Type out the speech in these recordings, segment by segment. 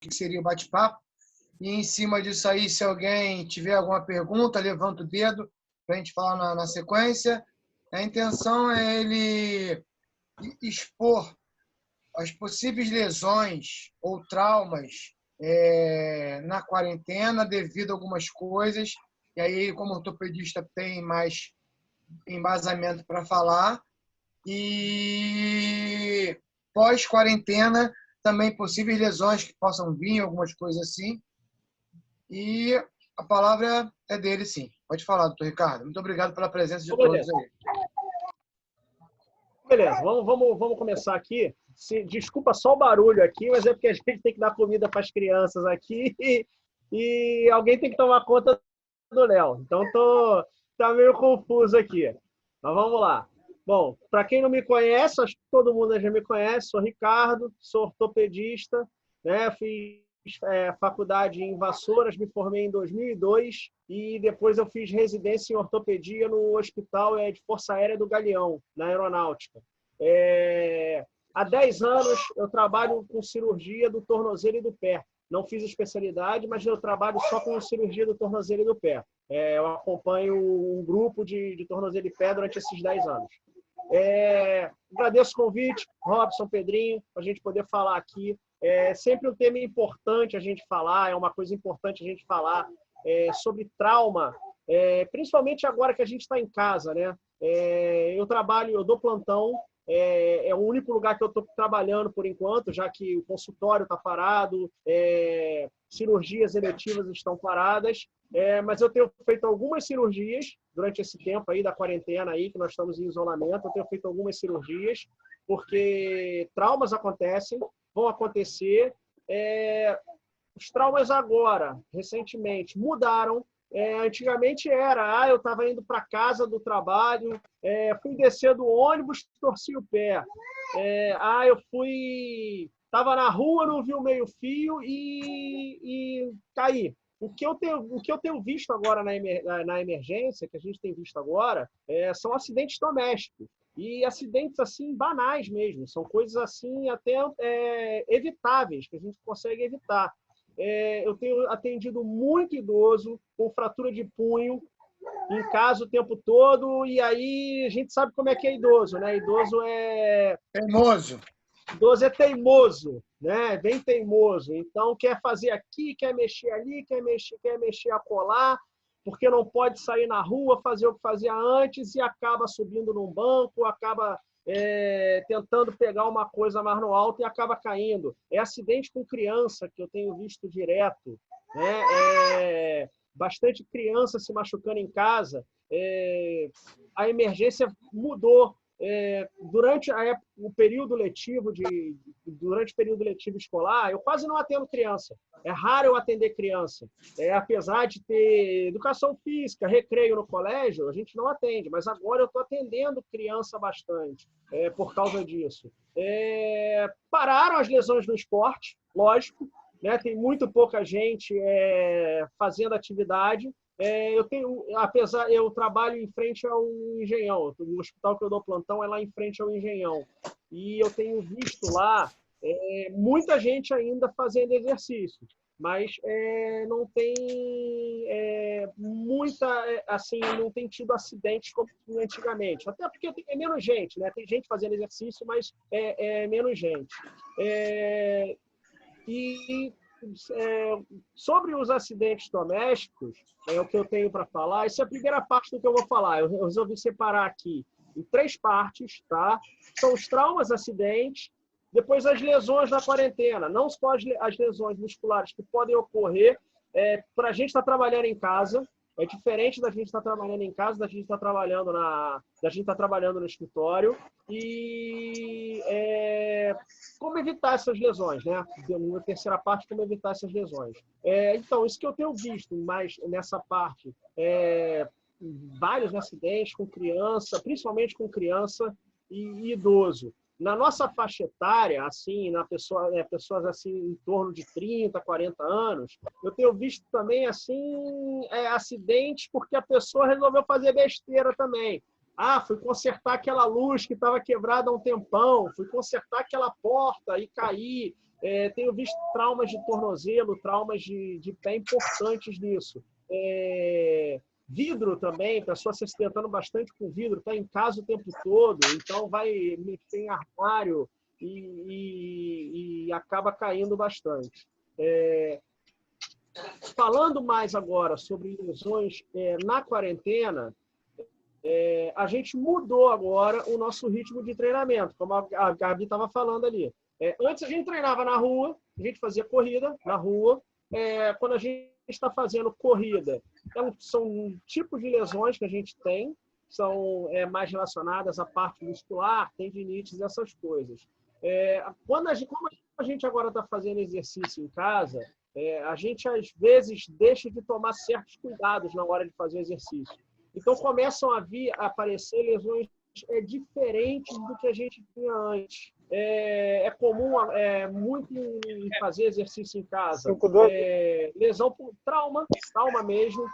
que seria o bate-papo. E em cima disso aí, se alguém tiver alguma pergunta, levanta o dedo para a gente falar na sequência. A intenção é ele expor as possíveis lesões ou traumas na quarentena devido a algumas coisas. E aí, como ortopedista, tem mais embasamento para falar. E pós-quarentena, também possíveis lesões que possam vir, algumas coisas assim. E a palavra é dele, sim. Pode falar, doutor Ricardo. Muito obrigado pela presença de todos aí. Beleza, vamos começar aqui. Desculpa só o barulho aqui, mas é porque a gente tem que dar comida para as crianças aqui e alguém tem que tomar conta do Léo. Então tá meio confuso aqui. Mas vamos lá. Bom, para quem não me conhece, acho que todo mundo já me conhece, sou Ricardo, sou ortopedista, né? Fiz faculdade em Vassouras, me formei em 2002 e depois eu fiz residência em ortopedia no Hospital de Força Aérea do Galeão, na Aeronáutica. Há 10 anos eu trabalho com cirurgia do tornozelo e do pé. Não fiz especialidade, mas eu trabalho só com cirurgia do tornozelo e do pé. Eu acompanho um grupo de tornozelo e pé durante esses 10 anos. Agradeço o convite, Robson, Pedrinho, para a gente poder falar aqui. É sempre um tema importante a gente falar, é uma coisa importante a gente falar sobre trauma, principalmente agora que a gente está em casa, né? Eu dou plantão, é o único lugar que eu estou trabalhando por enquanto, já que o consultório está parado, cirurgias eletivas estão paradas, mas eu tenho feito algumas cirurgias durante esse tempo aí da quarentena aí, que nós estamos em isolamento, eu tenho feito algumas cirurgias, porque traumas acontecem, vão acontecer. Os traumas agora, recentemente, mudaram. Antigamente eu estava indo para casa do trabalho, fui descer do ônibus, torci o pé. Estava na rua, não vi o meio-fio e caí. O que eu tenho visto agora na emergência, que a gente tem visto agora, são acidentes domésticos. E acidentes assim banais mesmo, são coisas assim até evitáveis, que a gente consegue evitar. Eu tenho atendido muito idoso com fratura de punho em casa o tempo todo, e aí a gente sabe como é que é idoso, né? Idoso é teimoso. Idoso é teimoso, né? Bem teimoso. Então quer fazer aqui, quer mexer ali, quer mexer acolá, porque não pode sair na rua, fazer o que fazia antes e acaba subindo num banco, acaba tentando pegar uma coisa mais no alto e acaba caindo. É acidente com criança que eu tenho visto direto, né? Bastante criança se machucando em casa. A emergência mudou. Durante o período letivo escolar, eu quase não atendo criança. É raro eu atender criança. Apesar de ter educação física, recreio no colégio, a gente não atende. Mas agora eu estou atendendo criança bastante por causa disso. Pararam as lesões no esporte, lógico, né? Tem muito pouca gente fazendo atividade. Eu trabalho em frente ao Engenhão. O hospital que eu dou plantão é lá em frente ao Engenhão. E eu tenho visto lá muita gente ainda fazendo exercício, mas não tem não tem tido acidentes como antigamente. Até porque é menos gente, né? Tem gente fazendo exercício, mas é menos gente. Sobre os acidentes domésticos, o que eu tenho para falar, essa é a primeira parte do que eu vou falar. Eu resolvi separar aqui em 3 partes, tá? São os traumas, acidentes, depois as lesões na quarentena, não só as lesões musculares que podem ocorrer para a gente estar trabalhando em casa. É diferente da gente estar trabalhando em casa, da gente estar trabalhando no escritório. E como evitar essas lesões, né? Na terceira parte, como evitar essas lesões. Então, isso que eu tenho visto mais nessa parte, vários acidentes com criança, principalmente com criança e idoso. Na nossa faixa etária, assim, pessoas assim em torno de 30, 40 anos, eu tenho visto também assim acidentes porque a pessoa resolveu fazer besteira também. Fui consertar aquela luz que estava quebrada há um tempão, fui consertar aquela porta e caí. Tenho visto traumas de tornozelo, traumas de pé importantes nisso. Vidro também, pessoa se acidentando bastante com vidro, está em casa o tempo todo, então vai mexer em armário e acaba caindo bastante. Falando mais agora sobre lesões na quarentena, a gente mudou agora o nosso ritmo de treinamento, como a Gabi estava falando ali. Antes a gente treinava na rua, a gente fazia corrida na rua. Quando a gente está fazendo corrida, são tipos de lesões que a gente tem, são mais relacionadas à parte muscular, tendinites, essas coisas. Como a gente agora está fazendo exercício em casa, a gente às vezes deixa de tomar certos cuidados na hora de fazer o exercício. Então começam a aparecer lesões diferentes do que a gente tinha antes. É comum muito fazer exercício em casa. Lesão por trauma mesmo.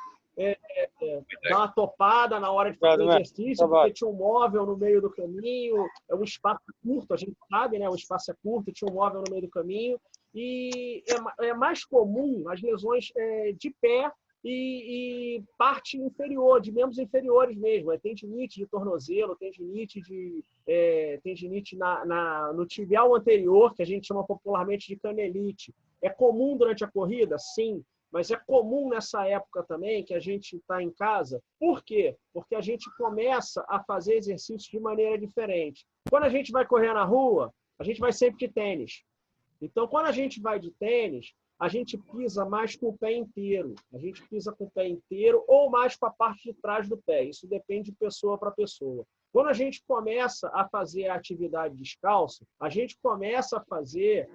Dar uma topada na hora de fazer exercício, porque tinha um móvel no meio do caminho, um espaço curto, a gente sabe, né? O espaço é curto, tinha um móvel no meio do caminho. E é mais comum as lesões de pé e parte inferior, de membros inferiores mesmo. Tendinite de tornozelo, tendinite no tibial anterior, que a gente chama popularmente de canelite. É comum durante a corrida? Sim. Mas é comum nessa época também que a gente está em casa. Por quê? Porque a gente começa a fazer exercícios de maneira diferente. Quando a gente vai correr na rua, a gente vai sempre de tênis. Então, quando a gente vai de tênis, a gente pisa mais com o pé inteiro. A gente pisa com o pé inteiro ou mais com a parte de trás do pé. Isso depende de pessoa para pessoa. Quando a gente começa a fazer a atividade descalço, a gente começa a fazer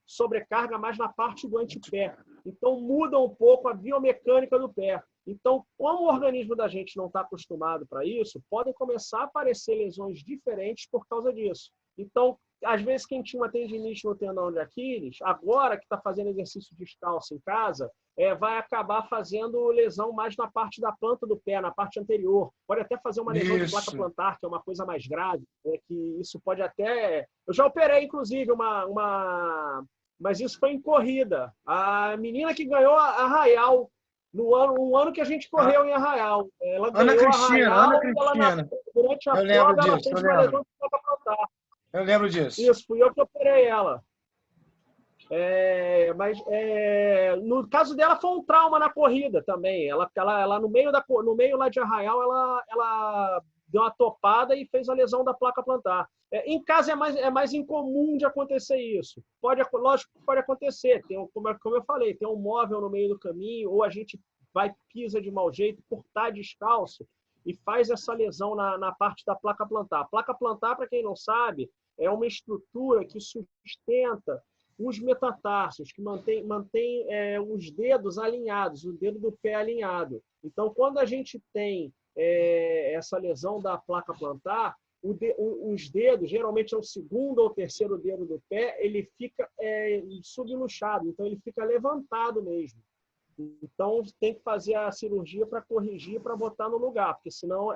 sobrecarga mais na parte do antepé. Então, muda um pouco a biomecânica do pé. Então, como o organismo da gente não está acostumado para isso, podem começar a aparecer lesões diferentes por causa disso. Então, às vezes, quem tinha uma tendinite no tendão de Aquiles, agora que está fazendo exercício descalço em casa, vai acabar fazendo lesão mais na parte da planta do pé, na parte anterior. Pode até fazer uma lesão de placa plantar, que é uma coisa mais grave, que isso pode até... Eu já operei, inclusive, mas isso foi em corrida. A menina que ganhou a Arraial, um ano que a gente correu em Arraial. Ela ganhou a Arraial, Ana Cristina. Durante a prova, ela fez uma lesão de placa plantar. Eu lembro disso. Isso, fui eu que operei ela. No caso dela foi um trauma na corrida também. Ela no meio lá de Arraial, ela deu uma topada e fez a lesão da placa plantar. Em casa é mais incomum de acontecer isso. Lógico que pode acontecer. Como eu falei, tem um móvel no meio do caminho, ou a gente pisa de mau jeito por estar descalço e faz essa lesão na parte da placa plantar. A placa plantar, para quem não sabe, é uma estrutura que sustenta os metatarsos, que mantém os dedos alinhados, o dedo do pé alinhado. Então, quando a gente tem essa lesão da placa plantar, os dedos, geralmente é o segundo ou terceiro dedo do pé, ele fica subluxado, então ele fica levantado mesmo. Então, tem que fazer a cirurgia para corrigir, para botar no lugar, porque senão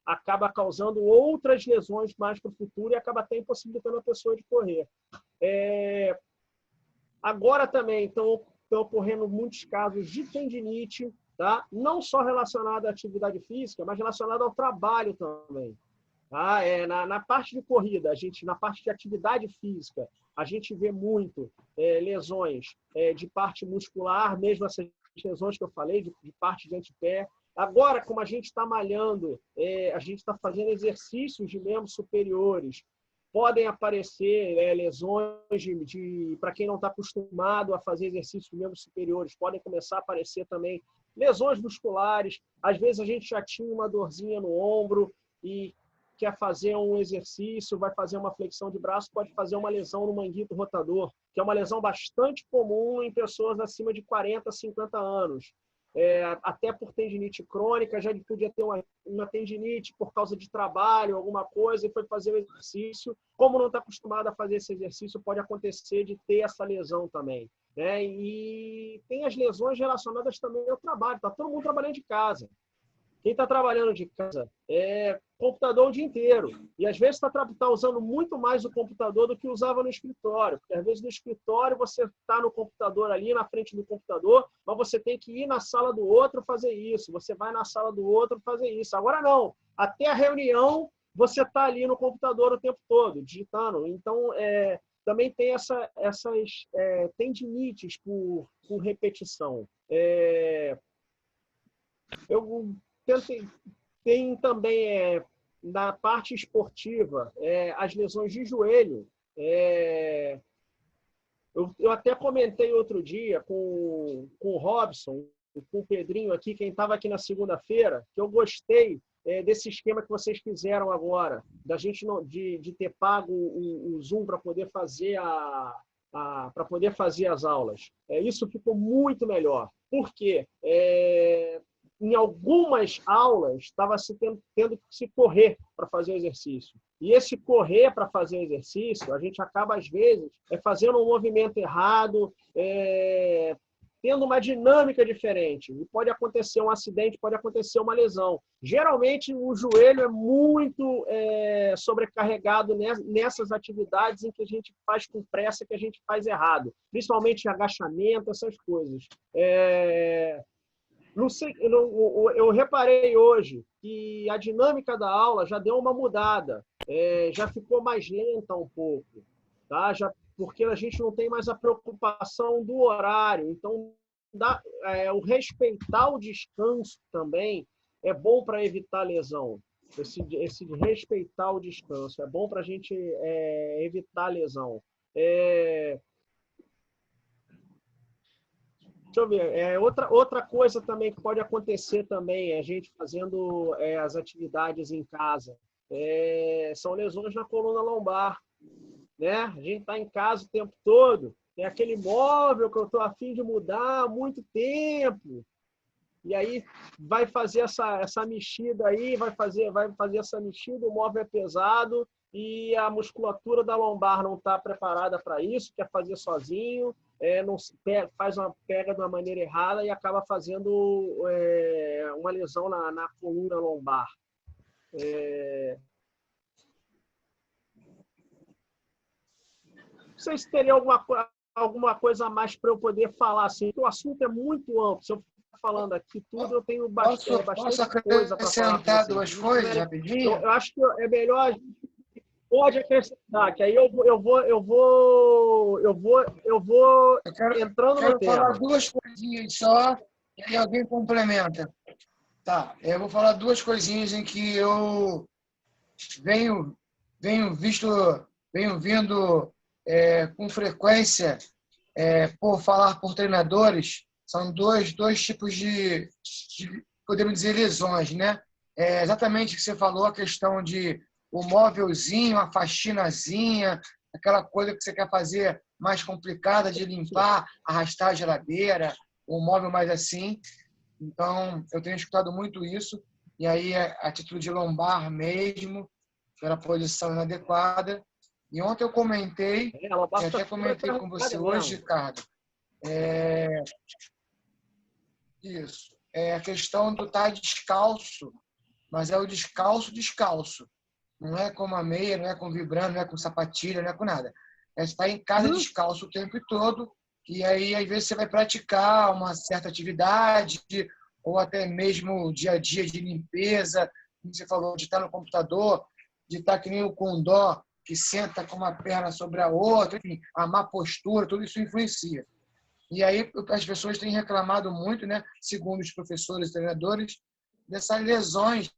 acaba causando outras lesões mais para o futuro e acaba até impossibilitando a pessoa de correr. Agora também estão ocorrendo muitos casos de tendinite, tá? Não só relacionado à atividade física, mas relacionado ao trabalho também. Tá? Na parte de corrida, na parte de atividade física, a gente vê muito lesões de parte muscular, mesmo essas lesões que eu falei, de parte de antepé. Agora, como a gente está malhando, a gente está fazendo exercícios de membros superiores, podem aparecer lesões para quem não está acostumado a fazer exercícios de membros superiores, podem começar a aparecer também lesões musculares. Às vezes a gente já tinha uma dorzinha no ombro e quer fazer um exercício, vai fazer uma flexão de braço, pode fazer uma lesão no manguito rotador, que é uma lesão bastante comum em pessoas acima de 40, 50 anos. Até por tendinite crônica, já podia ter uma tendinite por causa de trabalho, alguma coisa, e foi fazer o exercício. Como não está acostumado a fazer esse exercício, pode acontecer de ter essa lesão também. E tem as lesões relacionadas também ao trabalho. Está todo mundo trabalhando de casa. Quem está trabalhando de casa é computador o dia inteiro. E às vezes está usando muito mais o computador do que usava no escritório. Porque às vezes no escritório você está no computador ali, na frente do computador, mas você tem que ir na sala do outro fazer isso. Você vai na sala do outro fazer isso. Agora não. Até a reunião você está ali no computador o tempo todo, digitando. Então, também tem essas tendinites por repetição. Eu tem também, na parte esportiva, as lesões de joelho. Eu até comentei outro dia com o Robson, com o Pedrinho aqui, quem estava aqui na segunda-feira, que eu gostei desse esquema que vocês fizeram agora, da gente de ter pago o Zoom para poder fazer para poder fazer as aulas. Isso ficou muito melhor. Por quê? Em algumas aulas estava tendo que se correr para fazer o exercício. E esse correr para fazer o exercício, a gente acaba, às vezes, fazendo um movimento errado, tendo uma dinâmica diferente. E pode acontecer um acidente, pode acontecer uma lesão. Geralmente, o joelho é muito sobrecarregado nessas atividades em que a gente faz com pressa, que a gente faz errado. Principalmente agachamento, essas coisas. Não sei, eu reparei hoje que a dinâmica da aula já deu uma mudada, já ficou mais lenta um pouco, tá? Porque a gente não tem mais a preocupação do horário. Então, o respeitar o descanso também é bom para evitar lesão. Esse respeitar o descanso é bom para a gente evitar lesão. Deixa eu ver. Outra coisa também que pode acontecer também é a gente fazendo as atividades em casa. São lesões na coluna lombar. Né? A gente está em casa o tempo todo. Tem aquele móvel que eu estou a fim de mudar há muito tempo. E aí vai fazer essa mexida aí, vai fazer essa mexida, o móvel é pesado e a musculatura da lombar não está preparada para isso, quer fazer sozinho. Não pega de uma maneira errada e acaba fazendo uma lesão na coluna lombar. Não sei se teria alguma coisa a mais para eu poder falar. Assim, o assunto é muito amplo. Se eu ficar falando aqui tudo, eu tenho bastante coisa para falar. Posso acrescentar duas coisas rapidinho? Eu acho que é melhor... Pode acrescentar, que aí eu vou entrando no tema. Quero falar duas coisinhas só, e aí alguém complementa. Tá, eu vou falar duas coisinhas em que eu venho vindo com frequência por falar por treinadores. São dois tipos de, podemos dizer, lesões, né? Exatamente o que você falou, a questão de o móvelzinho, a faxinazinha, aquela coisa que você quer fazer mais complicada de limpar, arrastar a geladeira, um móvel mais assim. Então, eu tenho escutado muito isso. E aí, a título de lombar mesmo, pela posição inadequada. E ontem eu comentei, até comentei com você hoje, Ricardo, isso. A questão do estar descalço, mas é o descalço. Não é com uma meia, não é com vibrando, não é com sapatilha, não é com nada. É estar em casa descalço o tempo todo, e aí, às vezes, você vai praticar uma certa atividade, ou até mesmo o dia a dia de limpeza, como você falou, de estar no computador, de estar que nem o Condó, que senta com uma perna sobre a outra, enfim, a má postura, tudo isso influencia. E aí as pessoas têm reclamado muito, né, segundo os professores e treinadores, dessas lesões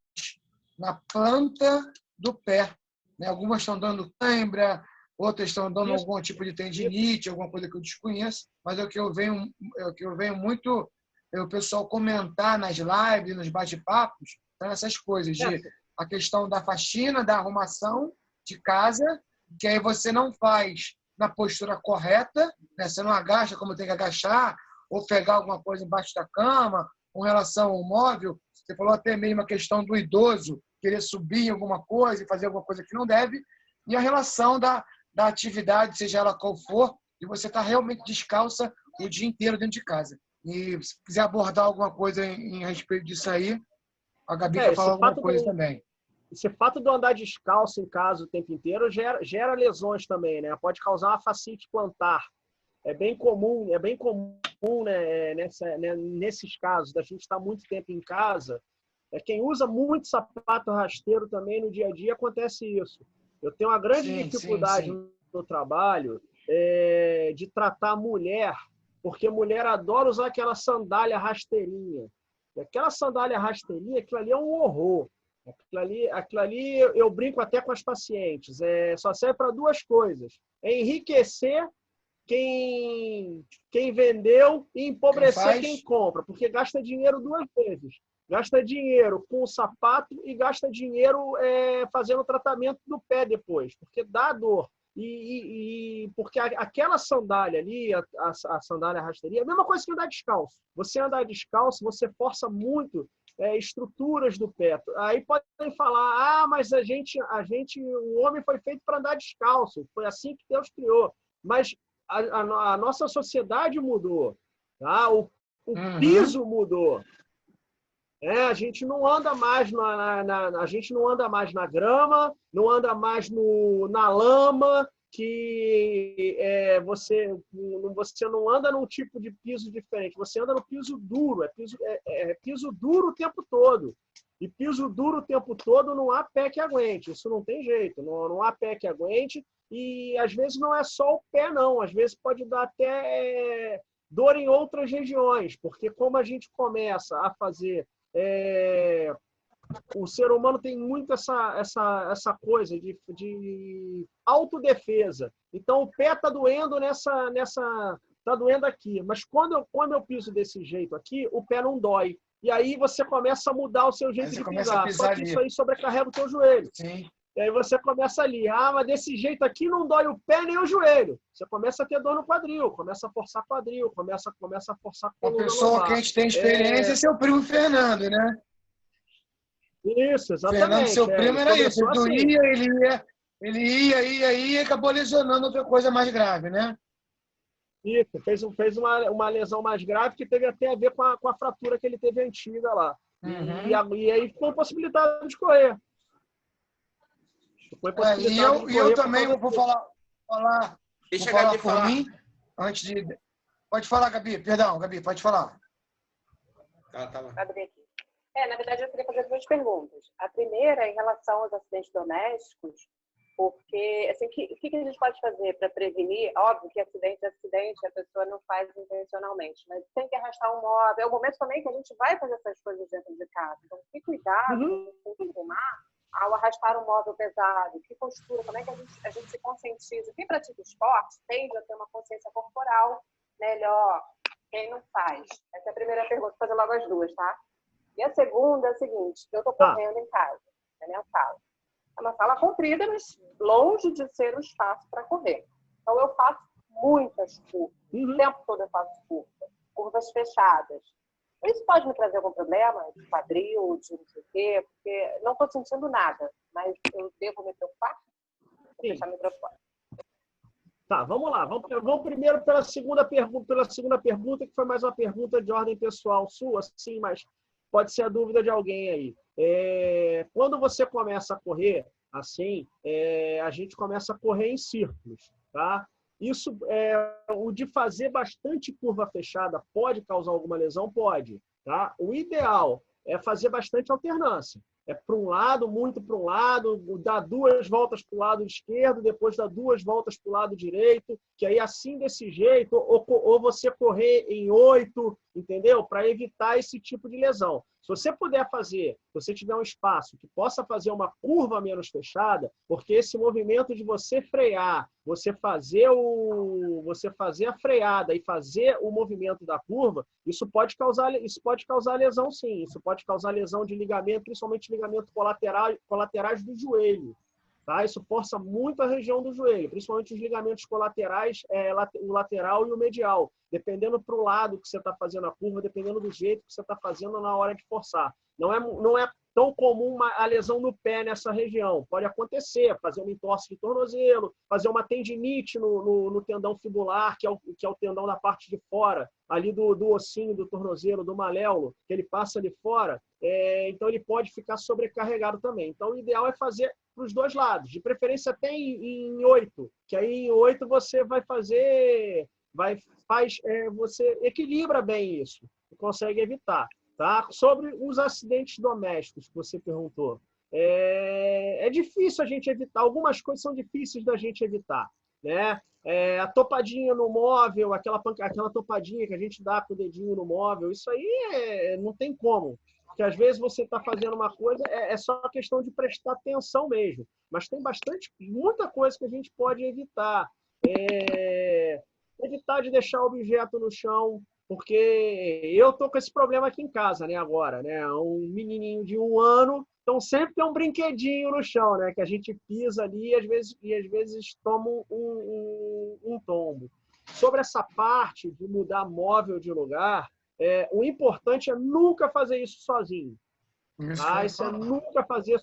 na planta do pé. Né? Algumas estão dando cãibra, outras estão dando algum tipo de tendinite, alguma coisa que eu desconheço, mas é o que eu venho muito o pessoal comentar nas lives, nos bate-papos, são essas coisas, a questão da faxina, da arrumação de casa, que aí você não faz na postura correta, né? Você não agacha como tem que agachar, ou pegar alguma coisa embaixo da cama, com relação ao móvel. Você falou até mesmo a questão do idoso querer subir em alguma coisa e fazer alguma coisa que não deve, e a relação da atividade, seja ela qual for, e você está realmente descalça o dia inteiro dentro de casa. E se quiser abordar alguma coisa em respeito disso aí, A Gabi quer falar alguma coisa também. Esse fato de andar descalço em casa o tempo inteiro gera lesões também, né? Pode causar uma fascite plantar. É bem comum, né, nesses casos, da gente estar muito tempo em casa. Quem usa muito sapato rasteiro também no dia a dia, acontece isso. Eu tenho uma grande dificuldade no trabalho de tratar mulher, porque mulher adora usar aquela sandália rasteirinha. E aquela sandália rasteirinha, aquilo ali é um horror. Aquilo ali eu brinco até com as pacientes. Só serve para duas coisas. Enriquecer quem vendeu e empobrecer quem compra, porque gasta dinheiro duas vezes. Gasta dinheiro com o sapato e gasta dinheiro fazendo tratamento do pé depois, porque dá dor. Porque aquela sandália ali, a sandália rasteirinha, é a mesma coisa que andar descalço. Você andar descalço, você força muito estruturas do pé. Aí podem falar, mas o homem foi feito para andar descalço, foi assim que Deus criou. Mas a nossa sociedade mudou, tá? O piso mudou. A gente não anda mais a gente não anda mais na grama, não anda mais na lama, que você não anda num tipo de piso diferente, você anda no piso duro, piso duro o tempo todo. E piso duro o tempo todo não há pé que aguente, isso não tem jeito, não há pé que aguente, e às vezes não é só o pé não, às vezes pode dar até dor em outras regiões, porque como a gente começa a fazer o ser humano tem muito essa coisa de autodefesa. Então, o pé está doendo tá doendo aqui. Mas quando eu piso desse jeito aqui, o pé não dói. E aí você começa a mudar o seu jeito de pisar. Só que isso aí sobrecarrega o teu joelho. Sim. E aí você começa ali, mas desse jeito aqui não dói o pé nem o joelho. Você começa a ter dor no quadril, começa a forçar quadril, começa a forçar coluna. A pessoa que a gente tem experiência é seu primo Fernando, né? Isso, exatamente. Fernando, seu primo, era isso. Ele doía, ele ia e acabou lesionando outra coisa mais grave, né? Isso, fez uma lesão mais grave que teve até a ver com a fratura que ele teve antiga lá. E aí foi impossibilitado de correr. Eu também vou falar. Deixa vou a Gabi falar por mim, antes de... Pode falar, Gabi. Perdão, Gabi, pode falar. Tá lá. Na verdade, eu queria fazer duas perguntas. A primeira é em relação aos acidentes domésticos, porque assim, o que a gente pode fazer para prevenir? Óbvio que acidente a pessoa não faz intencionalmente, mas tem que arrastar um móvel. É o momento também que a gente vai fazer essas coisas dentro de casa. Então, que cuidado com fumar ao arrastar um móvel pesado, que postura, como é que a gente se conscientiza. Quem pratica esporte tende a ter uma consciência corporal melhor. Quem não faz? Essa é a primeira pergunta, vou fazer logo as duas, tá? E a segunda é a seguinte, eu estou correndo em casa, na minha sala. É uma sala comprida, mas longe de ser um espaço para correr. Então, eu faço muitas curvas. O tempo todo eu faço curvas fechadas. Isso pode me trazer algum problema de quadril, de não sei o quê, porque não estou sentindo nada, mas eu devo me preocupar? Vou deixar me preocupar. Tá, vamos lá. Vamos primeiro pela segunda pergunta, que foi mais uma pergunta de ordem pessoal sua, sim, mas pode ser a dúvida de alguém aí. Quando você começa a correr, assim, a gente começa a correr em círculos, tá? Isso, o de fazer bastante curva fechada pode causar alguma lesão? Pode, tá? O ideal é fazer bastante alternância. Para um lado, muito para um lado, dar 2 voltas para o lado esquerdo, depois dar 2 voltas para o lado direito, que aí assim desse jeito, ou você correr em 8, entendeu? Para evitar esse tipo de lesão. Se você puder fazer, se você tiver um espaço que possa fazer uma curva menos fechada, porque esse movimento de você frear, você fazer a freada e fazer o movimento da curva, isso pode causar lesão, sim. Isso pode causar lesão de ligamento, principalmente ligamento colaterais do joelho. Tá? Isso força muito a região do joelho, principalmente os ligamentos colaterais, o lateral e o medial. Dependendo para o lado que você está fazendo a curva, dependendo do jeito que você está fazendo na hora de forçar. Não é tão comum a lesão no pé nessa região. Pode acontecer, fazer uma entorse de tornozelo, fazer uma tendinite no tendão fibular, que é o tendão da parte de fora, ali do ossinho, do tornozelo, do maléolo, que ele passa ali fora. Então, ele pode ficar sobrecarregado também. Então, o ideal é fazer para os dois lados, de preferência até em 8, que aí em 8 você vai fazer, você equilibra bem isso, consegue evitar. Tá? Sobre os acidentes domésticos que você perguntou, é difícil a gente evitar, algumas coisas são difíceis da gente evitar, né? A topadinha no móvel, aquela topadinha que a gente dá com o dedinho no móvel, isso aí não tem como. Porque às vezes você está fazendo uma coisa, é só questão de prestar atenção mesmo. Mas tem muita coisa que a gente pode evitar. Evitar de deixar objeto no chão, porque eu tô com esse problema aqui em casa, né, agora, né? Um menininho de 1 ano, então sempre tem um brinquedinho no chão, né? Que a gente pisa ali e às vezes toma um tombo. Sobre essa parte de mudar móvel de lugar, o importante é nunca fazer isso sozinho. Tá? Isso é nunca fazer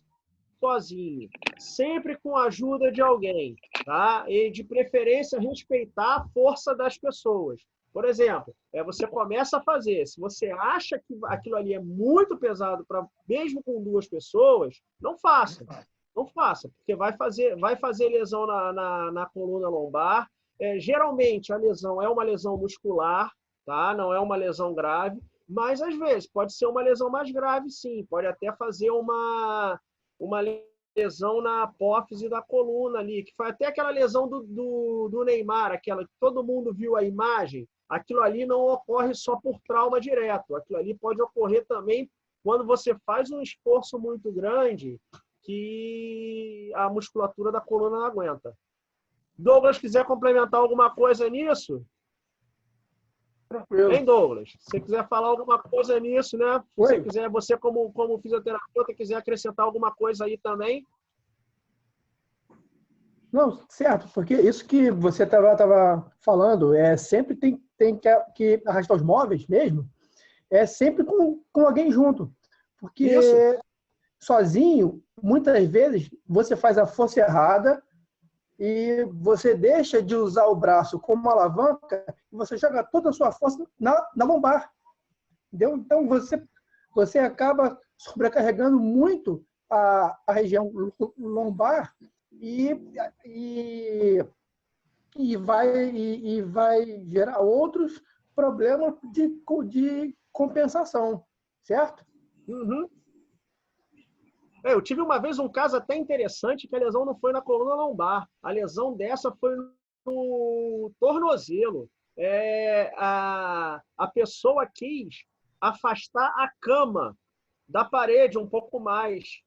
sozinho. Sempre com a ajuda de alguém. Tá? E, de preferência, respeitar a força das pessoas. Por exemplo, você começa a fazer. Se você acha que aquilo ali é muito pesado, mesmo com 2 pessoas, não faça. Não faça, porque vai fazer lesão na coluna lombar. Geralmente, a lesão é uma lesão muscular, tá? Não é uma lesão grave, mas, às vezes, pode ser uma lesão mais grave, sim. Pode até fazer uma lesão na apófise da coluna ali, que foi até aquela lesão do Neymar, aquela que todo mundo viu a imagem. Aquilo ali não ocorre só por trauma direto. Aquilo ali pode ocorrer também quando você faz um esforço muito grande que a musculatura da coluna não aguenta. Douglas, quiser complementar alguma coisa nisso? Tranquilo. Hein, Douglas? Se você quiser falar alguma coisa nisso, né? Se você quiser, você como fisioterapeuta, quiser acrescentar alguma coisa aí também. Não, certo, porque isso que você estava falando, sempre tem que arrastar os móveis mesmo, sempre com alguém junto. Porque Isso. sozinho, muitas vezes, você faz a força errada e você deixa de usar o braço como alavanca e você joga toda a sua força na lombar. Entendeu? Então, você acaba sobrecarregando muito a região lombar e vai gerar outros problemas de compensação, certo? Uhum. Eu tive uma vez um caso até interessante que a lesão não foi na coluna lombar. A lesão dessa foi no tornozelo. A pessoa quis afastar a cama da parede um pouco mais.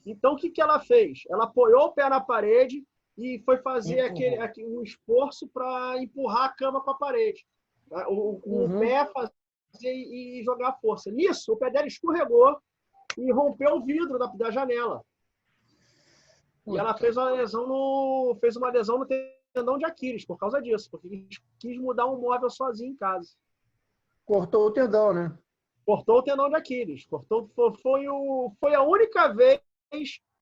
Então, o que ela fez? Ela apoiou o pé na parede e foi fazer um esforço para empurrar a cama para a parede. O pé fazer e jogar força. Nisso, o pé dela escorregou e rompeu o vidro da janela. E ela fez uma lesão no tendão de Aquiles por causa disso, porque quis mudar um móvel sozinho em casa. Cortou o tendão, né? Cortou o tendão de Aquiles. Foi a única vez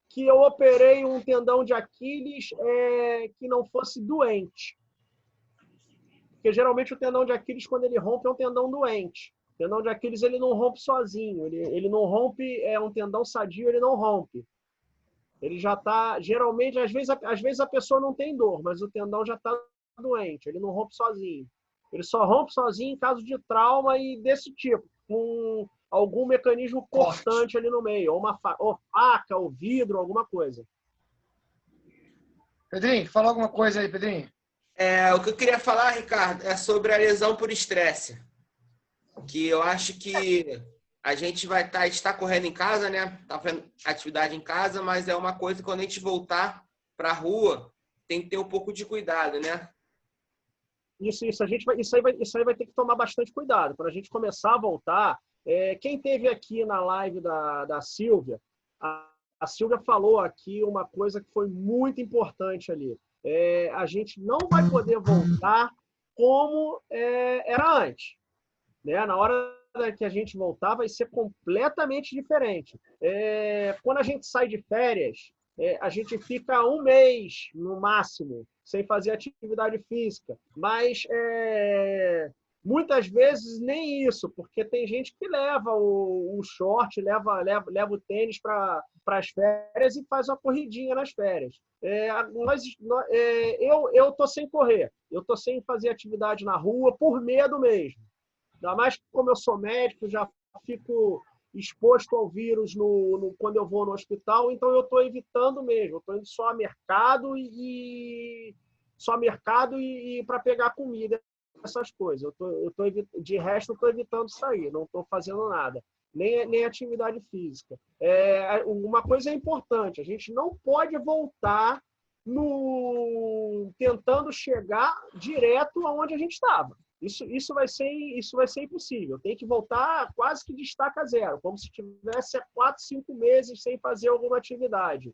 que eu operei um tendão de Aquiles que não fosse doente. Porque geralmente o tendão de Aquiles, quando ele rompe, é um tendão doente. O tendão de Aquiles ele não rompe sozinho. Ele não rompe, é um tendão sadio, ele não rompe. Ele já está, geralmente, às vezes a pessoa não tem dor, mas o tendão já está doente. Ele não rompe sozinho. Ele só rompe sozinho em caso de trauma e desse tipo, com algum mecanismo cortante ali no meio, ou faca, ou vidro, alguma coisa. Pedrinho, fala alguma coisa aí, Pedrinho. O que eu queria falar, Ricardo, é sobre a lesão por estresse. Que eu acho que a gente vai estar correndo em casa, né? Tá fazendo atividade em casa, mas é uma coisa que quando a gente voltar para a rua, tem que ter um pouco de cuidado, né? Isso aí vai ter que tomar bastante cuidado. Quando a gente começar a voltar, quem teve aqui na live da Silvia, a Silvia falou aqui uma coisa que foi muito importante ali. A gente não vai poder voltar como era antes. Né? Na hora que a gente voltar vai ser completamente diferente. Quando a gente sai de férias, a gente fica um mês, no máximo, sem fazer atividade física. Mas muitas vezes nem isso, porque tem gente que leva o short, leva o tênis para as férias e faz uma corridinha nas férias. Eu estou sem correr, eu estou sem fazer atividade na rua por medo mesmo. Ainda mais que, como eu sou médico, já fico exposto ao vírus quando eu vou no hospital, então eu estou evitando mesmo. Eu estou indo só a mercado e para pegar comida, essas coisas. De resto, eu estou evitando sair, não estou fazendo nada, nem atividade física. Uma coisa é importante, a gente não pode voltar tentando chegar direto aonde a gente estava. Isso vai ser impossível. Tem que voltar quase que de estaca zero, como se tivesse 4, 5 meses sem fazer alguma atividade.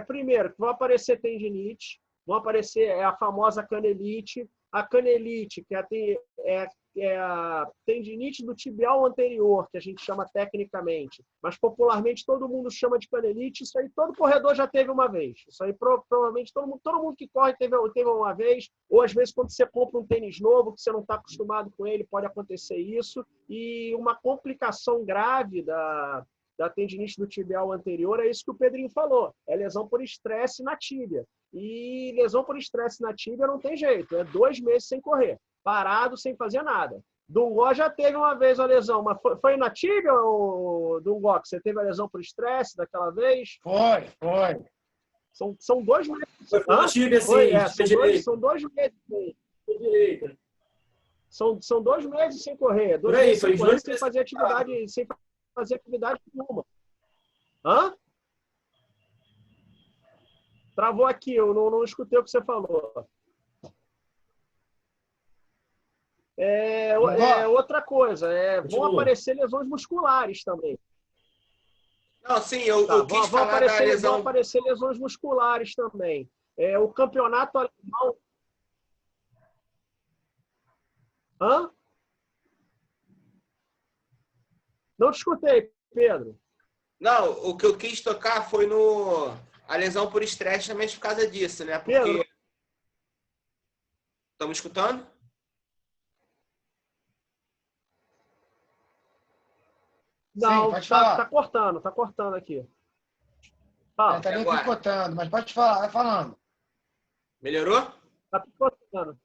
Primeiro, vão aparecer tendinite, vão aparecer a famosa canelite. A canelite, que é a tendinite do tibial anterior, que a gente chama tecnicamente, mas popularmente todo mundo chama de canelite. Isso aí todo corredor já teve uma vez. Isso aí provavelmente todo mundo que corre teve uma vez, ou às vezes quando você compra um tênis novo, que você não está acostumado com ele, pode acontecer isso. E uma complicação grave da tendinite do tibial anterior é isso que o Pedrinho falou, é lesão por estresse na tíbia. E lesão por estresse na tíbia não tem jeito, é 2 meses sem correr, parado, sem fazer nada. Dungó já teve uma vez a lesão, mas foi na tíbia, Dungó, que você teve a lesão por estresse daquela vez? Foi. São 2 meses. Foi na tíbia, sim. São 2 meses. São 2 meses sem correr, 2 Por aí, meses sem foi correr, 2 sem meses fazer atividade nenhuma. Hã? Travou aqui, eu não escutei o que você falou. Outra coisa, vão aparecer lesões musculares também. Não, sim, eu quis falar da lesão. Vão aparecer lesões musculares também. O campeonato alemão... Hã? Não te escutei, Pedro. Não, o que eu quis tocar foi a lesão por estresse também por causa disso, né? Porque... Pedro. Estão me escutando? Não, Sim, pode falar. tá cortando aqui. Fala. Tá picotando, mas pode falar, vai falando. Melhorou? Tá picotando.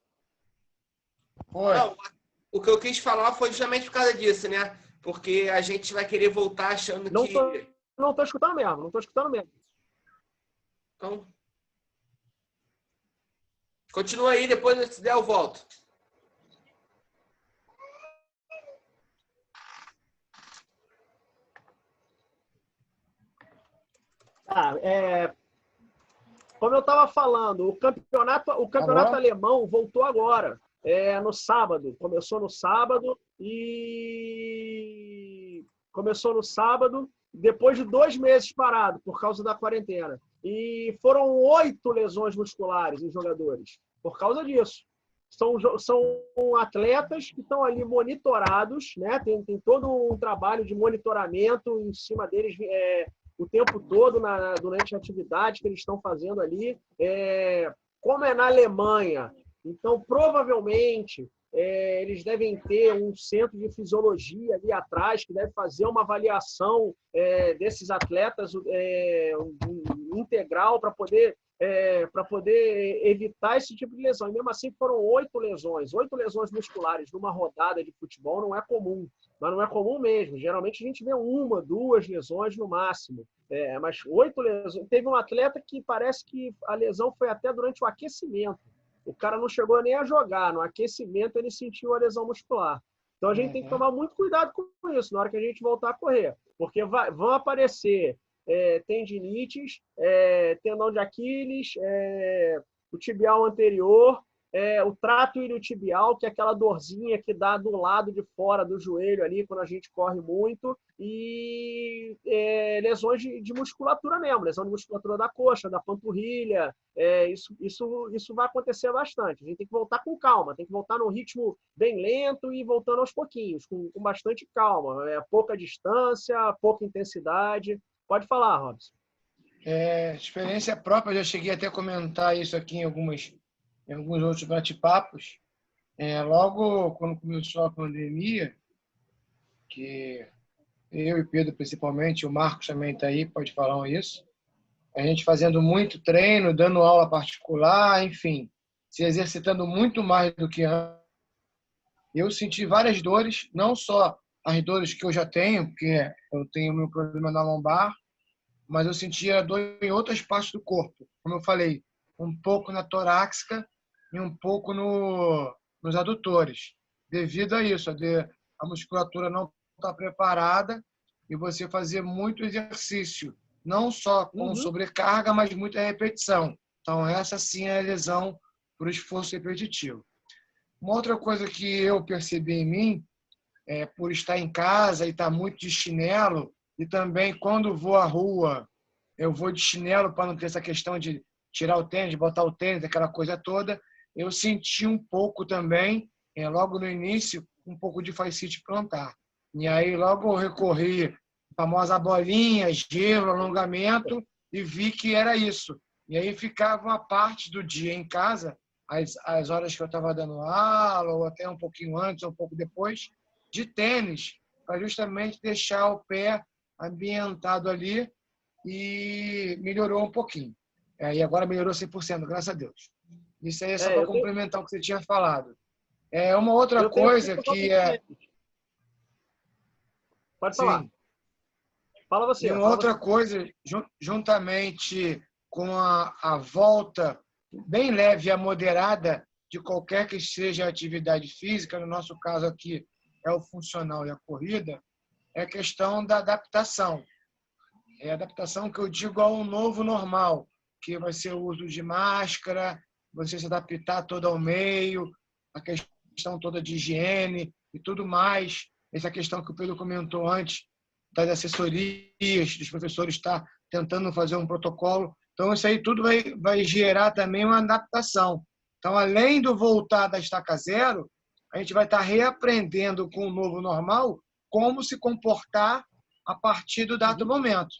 Foi. Não, o que eu quis falar foi justamente por causa disso, né? Porque a gente vai querer voltar achando que... Não tô escutando mesmo. Então, continua aí, depois se der eu volto. Como eu estava falando, o campeonato alemão voltou agora, no sábado. Começou no sábado, depois de 2 meses parado por causa da quarentena. E foram 8 lesões musculares em jogadores por causa disso. São atletas que estão ali monitorados, né? Tem todo um trabalho de monitoramento em cima deles o tempo todo durante a atividade que eles estão fazendo ali. Como é na Alemanha, então provavelmente eles devem ter um centro de fisiologia ali atrás que deve fazer uma avaliação desses atletas integral para poder evitar esse tipo de lesão. E mesmo assim foram 8 lesões musculares numa rodada de futebol. Não é comum, mas não é comum mesmo. Geralmente a gente vê 1, 2 lesões no máximo. Mas 8 lesões. Teve um atleta que parece que a lesão foi até durante o aquecimento. O cara não chegou nem a jogar. No aquecimento ele sentiu a lesão muscular. Então a gente tem que tomar muito cuidado com isso na hora que a gente voltar a correr. Porque vão aparecer tendinites, tendão de Aquiles, o tibial anterior, o trato iliotibial, que é aquela dorzinha que dá do lado de fora do joelho ali, quando a gente corre muito, e lesões de musculatura mesmo, lesão de musculatura da coxa, da panturrilha. Isso vai acontecer bastante. A gente tem que voltar com calma, tem que voltar num ritmo bem lento e voltando aos pouquinhos, com bastante calma. Pouca distância, pouca intensidade. Pode falar, Robson. Experiência própria, já cheguei até a comentar isso aqui em alguns outros bate-papos. Logo quando começou a pandemia, que eu e Pedro principalmente, o Marcos também está aí, pode falar isso, a gente fazendo muito treino, dando aula particular, enfim, se exercitando muito mais do que antes. Eu senti várias dores, não só as dores que eu já tenho, porque eu tenho meu problema na lombar, mas eu sentia dor em outras partes do corpo. Como eu falei, um pouco na torácica e um pouco nos adutores. Devido a isso, a musculatura não está preparada e você fazer muito exercício, não só com sobrecarga, mas muita repetição. Então, essa sim é a lesão por esforço repetitivo. Uma outra coisa que eu percebi em mim, por estar em casa e estar muito de chinelo, e também quando vou à rua, eu vou de chinelo para não ter essa questão de tirar o tênis, botar o tênis, aquela coisa toda, eu senti um pouco também, logo no início, um pouco de fascite plantar. E aí logo eu recorri à famosa bolinha, gelo, alongamento, e vi que era isso. E aí ficava uma parte do dia em casa, as horas que eu estava dando aula, ou até um pouquinho antes, ou um pouco depois, de tênis, para justamente deixar o pé ambientado ali, e melhorou um pouquinho. E agora melhorou 100%, graças a Deus. Isso aí é só para complementar o que você tinha falado. Uma outra coisa que Pode falar. Fala você. E uma outra coisa, juntamente com a volta bem leve a moderada de qualquer que seja a atividade física, no nosso caso aqui é o funcional e a corrida, é a questão da adaptação. É a adaptação que eu digo ao novo normal, que vai ser o uso de máscara, você se adaptar todo ao meio, a questão toda de higiene e tudo mais. Essa questão que o Pedro comentou antes, das assessorias, dos professores estar tentando fazer um protocolo. Então, isso aí tudo vai gerar também uma adaptação. Então, além do voltar da estaca zero, a gente vai estar reaprendendo com o novo normal como se comportar a partir do dado momento.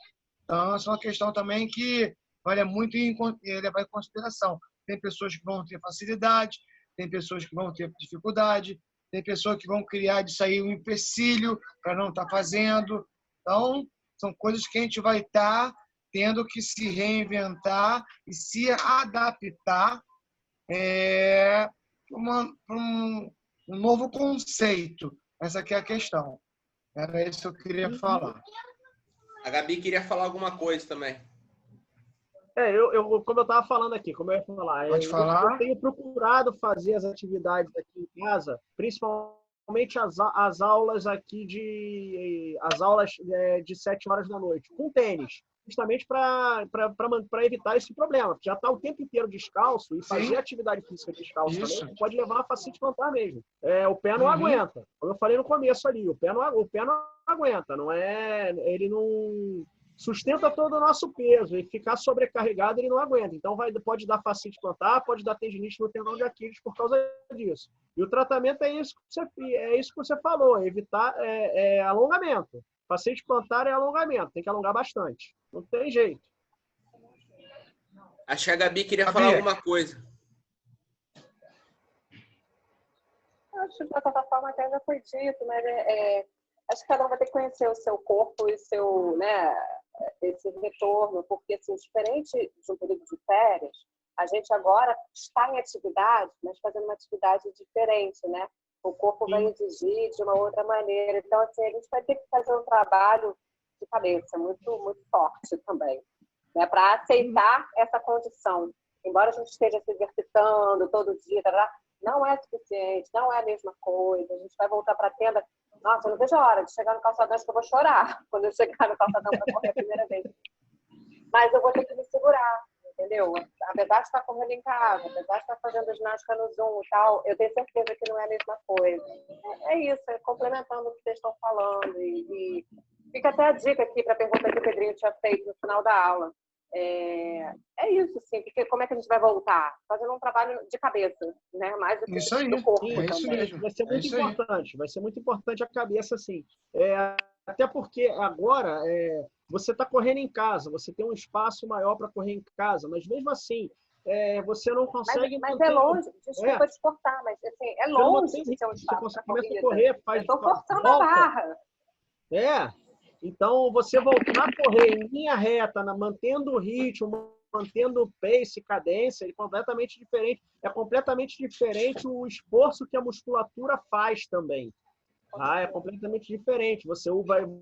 Então, essa é uma questão também que vale muito levar em consideração. Tem pessoas que vão ter facilidade, tem pessoas que vão ter dificuldade, tem pessoas que vão criar de sair um empecilho para não estar fazendo. Então, são coisas que a gente vai estar tendo que se reinventar e se adaptar para um novo conceito. Essa aqui é a questão. Era isso que eu queria falar. A Gabi queria falar alguma coisa também. Como eu estava falando aqui, como eu ia falar, Pode falar. Eu tenho procurado fazer as atividades aqui em casa, principalmente as aulas aqui de 7 horas da noite, com tênis, justamente para evitar esse problema. Já está o tempo inteiro descalço e fazer atividade física descalço também pode levar a fascite plantar mesmo. O pé não aguenta. Como eu falei no começo ali, o pé não aguenta, ele não sustenta todo o nosso peso e ficar sobrecarregado ele não aguenta. Então pode dar fascite plantar, pode dar tendinite no tendão de Aquiles por causa disso. E o tratamento é isso que você falou, evitar alongamento. Fascite plantar é alongamento, tem que alongar bastante. Não tem jeito. Acho que a Gabi queria falar alguma coisa. Acho que de certa forma até já foi dito, mas acho que cada um vai ter que conhecer o seu corpo e seu, esse retorno, porque assim, diferente de um período de férias, a gente agora está em atividade, mas fazendo uma atividade diferente, né? O corpo vai exigir de uma outra maneira. Então, assim, a gente vai ter que fazer um trabalho de cabeça muito, muito forte também, né? Para aceitar essa condição. Embora a gente esteja se exercitando todo dia, não é suficiente, não é a mesma coisa. A gente vai voltar para a tenda. Nossa, eu não vejo a hora de chegar no calçadão, acho que eu vou chorar quando eu chegar no calçadão para correr a primeira vez. Mas eu vou ter que me segurar, entendeu? Apesar de estar correndo em casa, apesar de estar fazendo ginástica no Zoom e tal, eu tenho certeza que não é a mesma coisa. É isso, é complementando o que vocês estão falando. E fica até a dica aqui para a pergunta que o Pedrinho tinha feito no final da aula. É isso, sim, porque como é que a gente vai voltar? Fazendo um trabalho de cabeça, né? Mais do que Isso aí, do corpo é isso também. mesmo. Vai ser muito importante, vai ser muito importante a cabeça, sim. Até porque agora você está correndo em casa, você tem um espaço maior para correr em casa, mas mesmo assim, você não consegue mas manter... é longe, desculpa te cortar, mas assim, é longe de ser um espaço para começa corrida. a correr, faz eu estou forçando volta. a barra. Então você voltar a correr em linha reta, mantendo o ritmo, mantendo o pace, cadência, é completamente diferente. É completamente diferente o esforço que a musculatura faz também. É completamente diferente. Você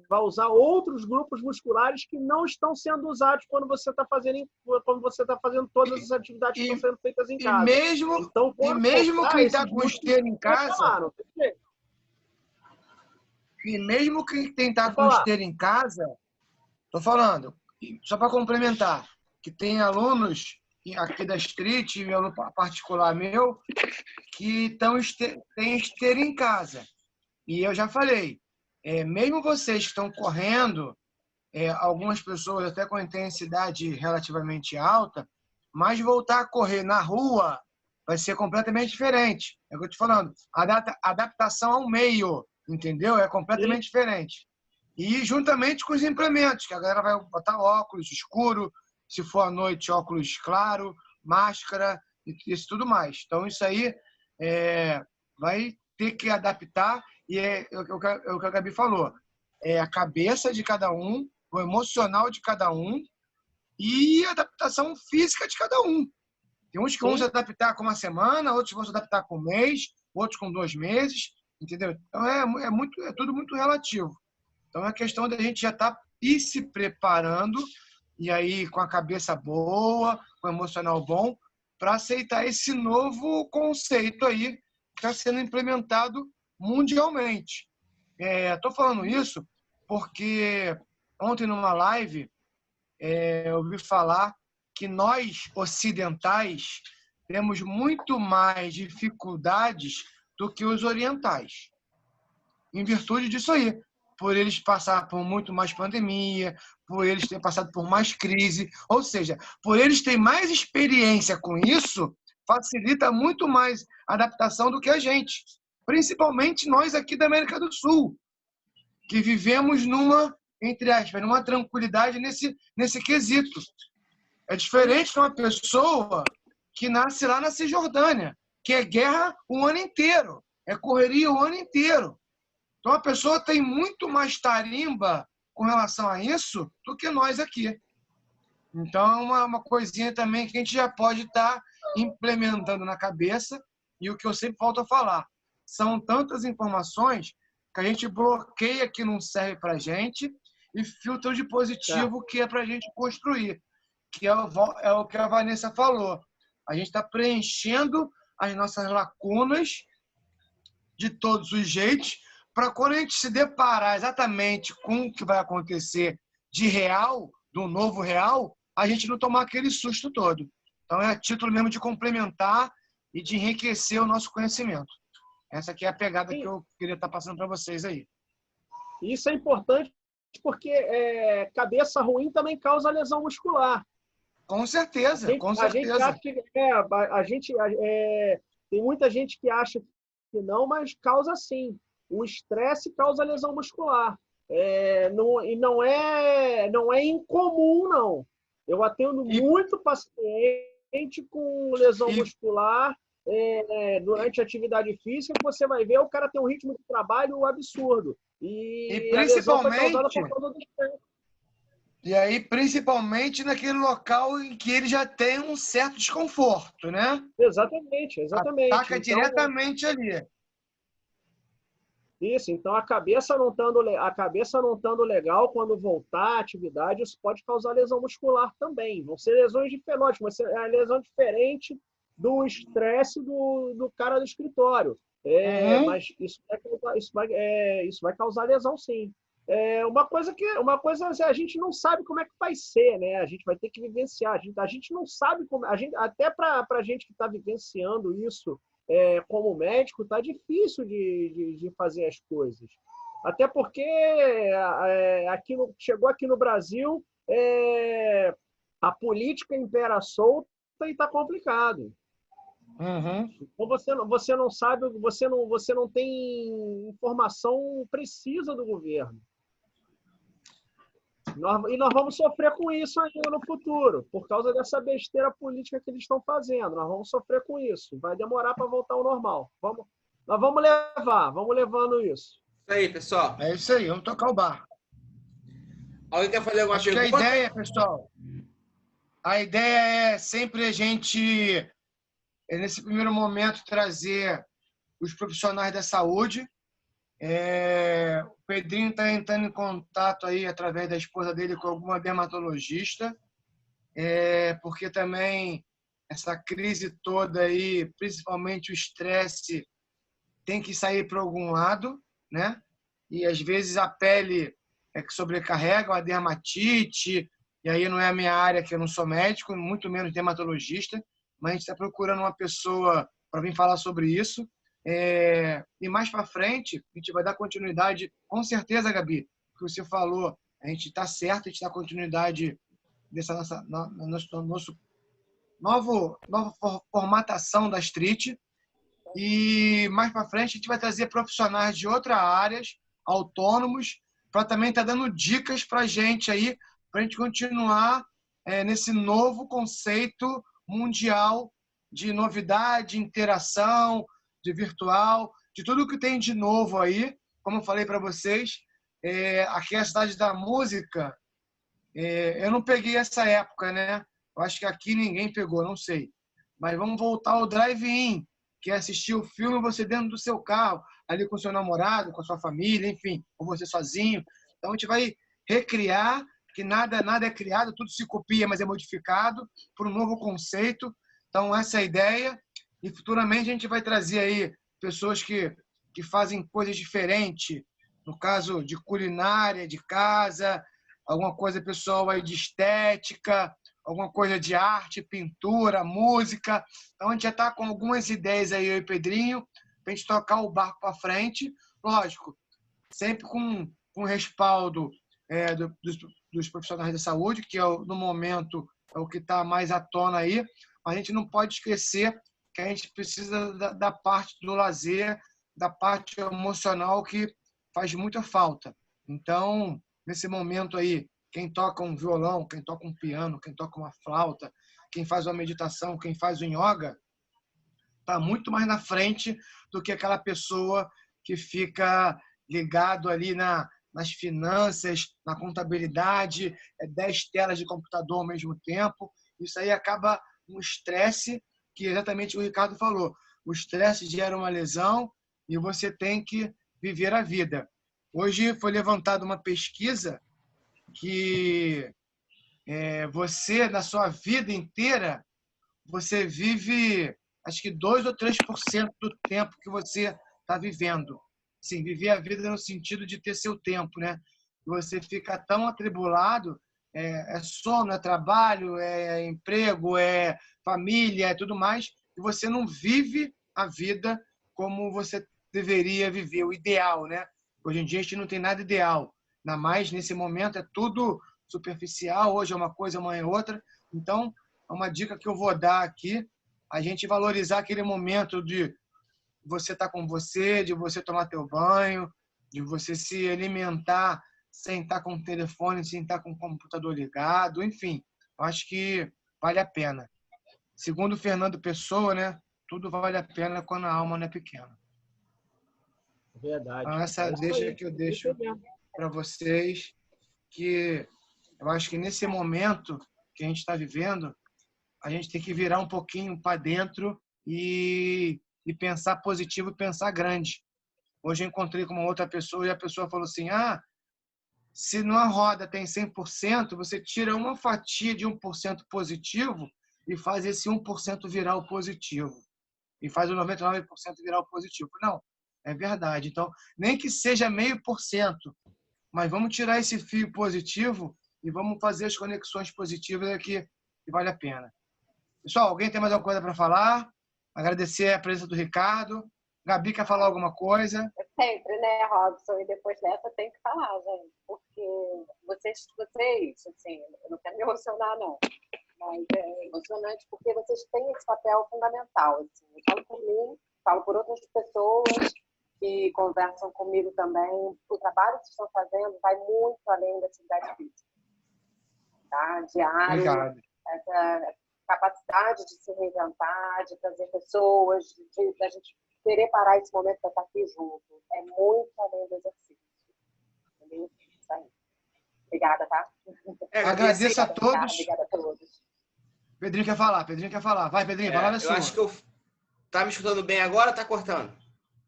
vai usar outros grupos musculares que não estão sendo usados quando você está fazendo todas as atividades que estão sendo feitas em casa. Então, mesmo quem está com esteira em casa, e mesmo quem está com esteira em casa, estou falando, só para complementar, que tem alunos aqui da Street, meu aluno particular meu, que têm esteira em casa. E eu já falei, mesmo vocês que estão correndo, algumas pessoas até com intensidade relativamente alta, mas voltar a correr na rua vai ser completamente diferente. É o que eu estou falando. Adaptação ao meio, entendeu? É completamente diferente. E juntamente com os implementos, que a galera vai botar óculos escuro, se for à noite, óculos claro, máscara e isso tudo mais. Então, isso aí vai ter que adaptar. E é o que a Gabi falou. É a cabeça de cada um, o emocional de cada um e a adaptação física de cada um. Tem uns que vão se adaptar com uma semana, outros vão se adaptar com um mês, outros com 2 meses, entendeu? Então é tudo muito relativo. Então é questão da gente já estar se preparando e aí com a cabeça boa, com o emocional bom, para aceitar esse novo conceito aí que está sendo implementado mundialmente. Estou falando isso porque ontem numa live eu ouvi falar que nós ocidentais temos muito mais dificuldades do que os orientais, em virtude disso aí, por eles passar por muito mais pandemia, por eles terem passado por mais crise, ou seja, por eles terem mais experiência com isso, facilita muito mais a adaptação do que a gente, principalmente nós aqui da América do Sul, que vivemos numa, entre aspas, numa tranquilidade nesse quesito. É diferente de uma pessoa que nasce lá na Cisjordânia, que é guerra o ano inteiro, é correria o ano inteiro. Então a pessoa tem muito mais tarimba com relação a isso do que nós aqui. Então é uma coisinha também que a gente já pode estar implementando na cabeça, e o que eu sempre volto a falar, são tantas informações que a gente bloqueia que não serve para a gente e filtra de positivo que é para a gente construir, que é o que a Vanessa falou. A gente está preenchendo as nossas lacunas de todos os jeitos, para quando a gente se deparar exatamente com o que vai acontecer de real, do novo real, a gente não tomar aquele susto todo. Então, é título mesmo de complementar e de enriquecer o nosso conhecimento. Essa aqui é a pegada que eu queria estar passando para vocês aí. Isso é importante porque cabeça ruim também causa lesão muscular. Com certeza, com certeza. Tem muita gente que acha que não, mas causa sim. O estresse causa lesão muscular. Não é incomum, não. Eu atendo muito paciente com lesão muscular durante a atividade física, que você vai ver o cara tem um ritmo de trabalho absurdo. E principalmente, a lesão foi causada por causa do estresse. E aí, principalmente naquele local em que ele já tem um certo desconforto, né? Exatamente. Ataca então, diretamente ali. Isso, então a cabeça não estando legal, quando voltar à atividade, isso pode causar lesão muscular também. Vão ser lesões diferentes, mas é uma lesão diferente do estresse do cara do escritório. Mas isso vai causar lesão, sim. Uma coisa assim, a gente não sabe como é que vai ser, né? A gente vai ter que vivenciar. A gente não sabe como. Até para a gente que está vivenciando isso como médico, tá difícil de fazer as coisas. Até porque chegou aqui no Brasil, a política impera solta e está complicado. Uhum. Então você não sabe, você não tem informação precisa do governo. E nós vamos sofrer com isso ainda no futuro, por causa dessa besteira política que eles estão fazendo. Nós vamos sofrer com isso. Vai demorar para voltar ao normal. Nós vamos levando isso. Isso aí, pessoal. É isso aí, vamos tocar o barco. Alguém quer fazer alguma Acho que pergunta? a ideia, pessoal, a ideia é sempre a gente, nesse primeiro momento, trazer os profissionais da saúde. O Pedrinho está entrando em contato aí através da esposa dele com alguma dermatologista, porque também essa crise toda aí, principalmente o estresse, tem que sair para algum lado, né? E às vezes a pele é que sobrecarrega, uma dermatite, e aí não é a minha área, que eu não sou médico, muito menos dermatologista, mas a gente está procurando uma pessoa para vir falar sobre isso. E mais para frente, a gente vai dar continuidade, com certeza, Gabi, o que você falou, a gente está certo, a gente dá continuidade dessa nossa nova formatação da Street. E mais para frente, a gente vai trazer profissionais de outras áreas, autônomos, para também estar dando dicas para a gente aí, para a gente continuar nesse novo conceito mundial de novidade, interação, de virtual, de tudo que tem de novo aí. Como eu falei para vocês, aqui é a cidade da música. Eu não peguei essa época, né? Eu acho que aqui ninguém pegou, não sei. Mas vamos voltar ao drive-in, que é assistir o filme você dentro do seu carro, ali com seu namorado, com a sua família, enfim, ou você sozinho. Então a gente vai recriar, que nada é criado, tudo se copia, mas é modificado por um novo conceito. Então essa é a ideia. E futuramente a gente vai trazer aí pessoas que fazem coisas diferentes, no caso de culinária, de casa, alguma coisa pessoal aí de estética, alguma coisa de arte, pintura, música. Então a gente já está com algumas ideias aí, eu e Pedrinho, para a gente tocar o barco para frente. Lógico, sempre com respaldo dos profissionais da saúde, que no momento é o que está mais à tona aí. Mas a gente não pode esquecer que a gente precisa da parte do lazer, da parte emocional, que faz muita falta. Então, nesse momento aí, quem toca um violão, quem toca um piano, quem toca uma flauta, quem faz uma meditação, quem faz um yoga, está muito mais na frente do que aquela pessoa que fica ligado ali nas finanças, na contabilidade, 10 telas de computador ao mesmo tempo. Isso aí acaba um estresse, que exatamente o Ricardo falou. O estresse gera uma lesão e você tem que viver a vida. Hoje foi levantada uma pesquisa que você, na sua vida inteira, você vive, acho que 2 ou 3% do tempo que você está vivendo. Sim, viver a vida no sentido de ter seu tempo, né? Você fica tão atribulado, sono, é trabalho, é emprego, é família, é tudo mais, e você não vive a vida como você deveria viver, o ideal, né? Hoje em dia a gente não tem nada ideal, ainda mais nesse momento é tudo superficial, hoje é uma coisa, amanhã é outra. Então, é uma dica que eu vou dar aqui, a gente valorizar aquele momento de você estar com você, de você tomar teu banho, de você se alimentar sem estar com o telefone, sem estar com o computador ligado, enfim, eu acho que vale a pena. Segundo o Fernando Pessoa, né, tudo vale a pena quando a alma não é pequena. Verdade. Então, essa deixa que eu deixo para vocês, que eu acho que nesse momento que a gente está vivendo, a gente tem que virar um pouquinho para dentro e pensar positivo e pensar grande. Hoje eu encontrei com uma outra pessoa e a pessoa falou assim, se numa roda tem 100%, você tira uma fatia de 1% positivo e faz esse 1% virar o positivo. E faz o 99% virar o positivo. Não, é verdade. Então, nem que seja 0,5%, mas vamos tirar esse fio positivo e vamos fazer as conexões positivas que vale a pena. Pessoal, alguém tem mais alguma coisa para falar? Agradecer a presença do Ricardo. Gabi, quer falar alguma coisa? Sempre, né, Robson? E depois dessa tem que falar, gente. Porque vocês, assim, eu não quero me emocionar, não. Mas é emocionante porque vocês têm esse papel fundamental. Assim. Eu falo por mim, falo por outras pessoas que conversam comigo também. O trabalho que vocês estão fazendo vai muito além da atividade física. Tá? Diário, Obrigado. essa capacidade de se reinventar, de trazer pessoas, da gente querer parar esse momento para estar aqui junto. É muito além do exercício. Entendeu? Isso aí. Obrigada, tá? Agradeço a todos. Obrigada a todos. Pedrinho quer falar. Vai, Pedrinho, vai lá na sua. Eu acho que tá me escutando bem agora ou tá cortando?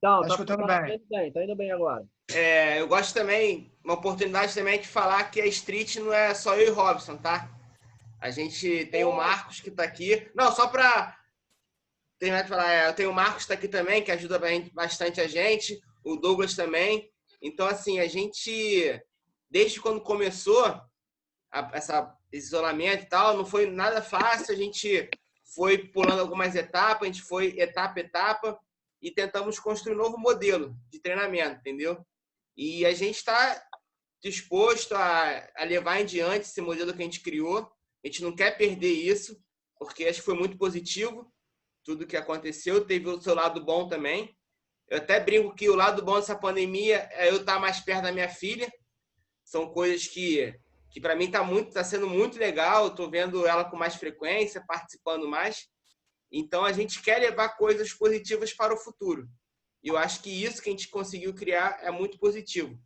Não, tá escutando bem. Tá indo bem agora. Eu gosto também, uma oportunidade também de falar que a Street não é só eu e Robson, tá? A gente tem o Marcos que tá aqui. Não, só para terminar de falar, eu tenho o Marcos que tá aqui também, que ajuda bastante a gente, o Douglas também. Então, assim, a gente, desde quando começou esse isolamento e tal, não foi nada fácil, a gente foi pulando algumas etapas, a gente foi etapa a etapa e tentamos construir um novo modelo de treinamento, entendeu? E a gente está disposto a levar em diante esse modelo que a gente criou. A gente não quer perder isso, porque acho que foi muito positivo tudo que aconteceu. Teve o seu lado bom também. Eu até brinco que o lado bom dessa pandemia é eu estar mais perto da minha filha. São coisas que para mim tá sendo muito legal. Estou vendo ela com mais frequência, participando mais. Então, a gente quer levar coisas positivas para o futuro. E eu acho que isso que a gente conseguiu criar é muito positivo.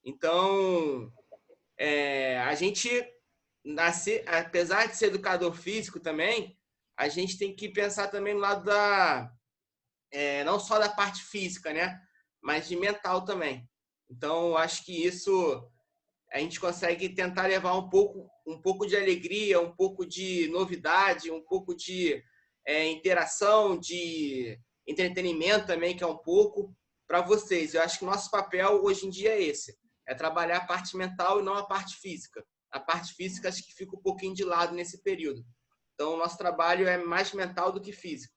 Então, a gente, apesar de ser educador físico também, a gente tem que pensar também no lado não só da parte física, né? Mas de mental também. Então, eu acho que isso a gente consegue tentar levar um pouco de alegria, um pouco de novidade, um pouco de interação, de entretenimento também, que é um pouco para vocês. Eu acho que o nosso papel hoje em dia é esse. É trabalhar a parte mental e não a parte física. A parte física acho que fica um pouquinho de lado nesse período. Então, o nosso trabalho é mais mental do que físico.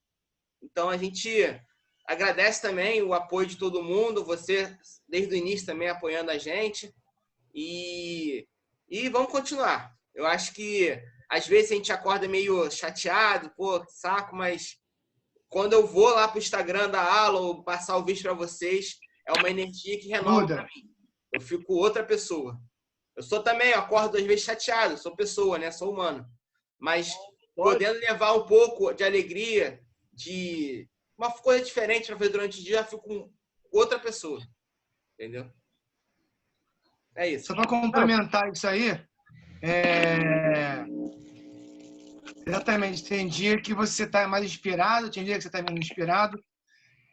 Então, a gente agradece também o apoio de todo mundo, você desde o início também apoiando a gente. E vamos continuar. Eu acho que às vezes a gente acorda meio chateado, pô, que saco, mas quando eu vou lá pro Instagram da aula ou passar o vídeo para vocês, é uma energia que renova para mim. Eu fico outra pessoa. Eu sou também, eu acordo às vezes chateado, sou pessoa, né? Sou humano. Mas podendo levar um pouco de alegria, de uma coisa diferente para fazer durante o dia, eu fico com outra pessoa. Entendeu? É isso. Só para complementar isso aí, exatamente, tem dia que você está mais inspirado, tem dia que você está menos inspirado.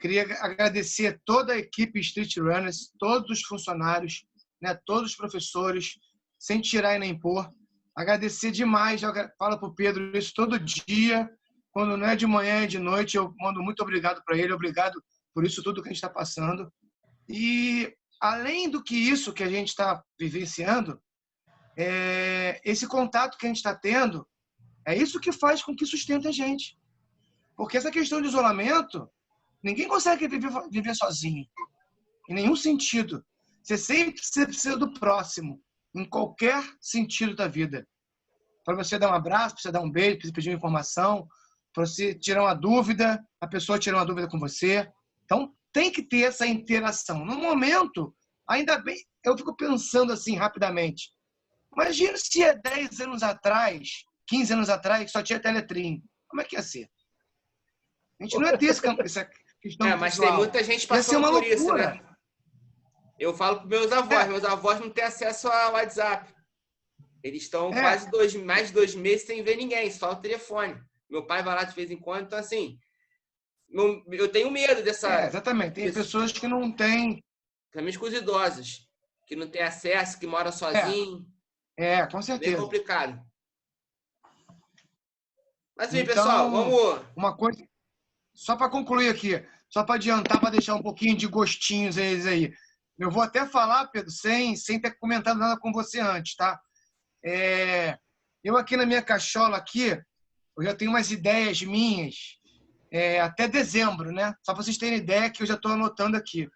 Queria agradecer toda a equipe Street Runners, todos os funcionários, né, todos os professores, sem tirar e nem pôr. Agradecer demais, eu falo para o Pedro isso todo dia, quando não é de manhã, é de noite, eu mando muito obrigado para ele, obrigado por isso tudo que a gente está passando. E, além do que isso que a gente está vivenciando, esse contato que a gente está tendo, é isso que faz com que sustente a gente. Porque essa questão de isolamento, ninguém consegue viver sozinho, em nenhum sentido. Você sempre precisa do próximo, em qualquer sentido da vida. Para você dar um abraço, para você dar um beijo, para você pedir uma informação, para você tirar uma dúvida, a pessoa tirar uma dúvida com você. Então, tem que ter essa interação. No momento, ainda bem, eu fico pensando assim rapidamente. Imagina se 10 anos atrás, 15 anos atrás, só tinha Teletrim. Como é que ia ser? A gente não ia ter essa questão mas visual. tem muita gente passando por isso, né? Eu falo para meus avós não têm acesso ao WhatsApp. Eles estão quase mais de 2 meses sem ver ninguém, só o telefone. Meu pai vai lá de vez em quando, então assim, eu tenho medo dessa... exatamente, tem pessoas que não têm... Principalmente com os idosos, que não têm acesso, que moram sozinhos. Com certeza. É complicado. Mas enfim, então, pessoal, vamos... Uma coisa, só para concluir aqui, só para adiantar, para deixar um pouquinho de gostinhos eles aí. Eu vou até falar, Pedro, sem ter comentado nada com você antes, tá? Eu aqui na minha cachola aqui, eu já tenho umas ideias minhas até dezembro, né? Só para vocês terem ideia que eu já estou anotando aqui.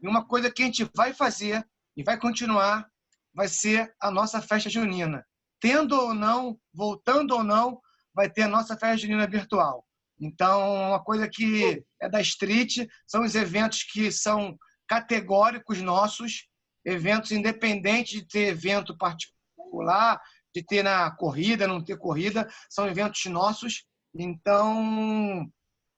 E uma coisa que a gente vai fazer e vai continuar vai ser a nossa festa junina. Tendo ou não, voltando ou não, vai ter a nossa festa junina virtual. Então, uma coisa que é da Street, são os eventos que são categóricos nossos, eventos independentes de ter evento particular, de ter na corrida, não ter corrida, são eventos nossos. Então,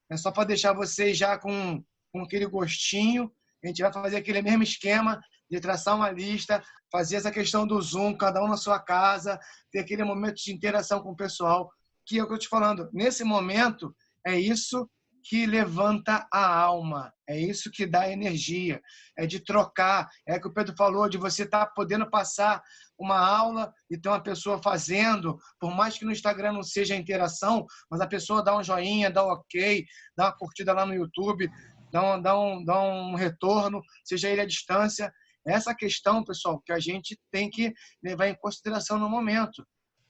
é só para deixar vocês já com aquele gostinho. A gente vai fazer aquele mesmo esquema de traçar uma lista, fazer essa questão do Zoom, cada um na sua casa, ter aquele momento de interação com o pessoal, que é o que eu estou te falando. Nesse momento, é isso que levanta a alma, é isso que dá energia, é de trocar, é que o Pedro falou, de você estar podendo passar uma aula e ter uma pessoa fazendo, por mais que no Instagram não seja interação, mas a pessoa dá um joinha, dá um ok, dá uma curtida lá no YouTube, dá um retorno, seja ele à distância. Essa questão, pessoal, que a gente tem que levar em consideração no momento,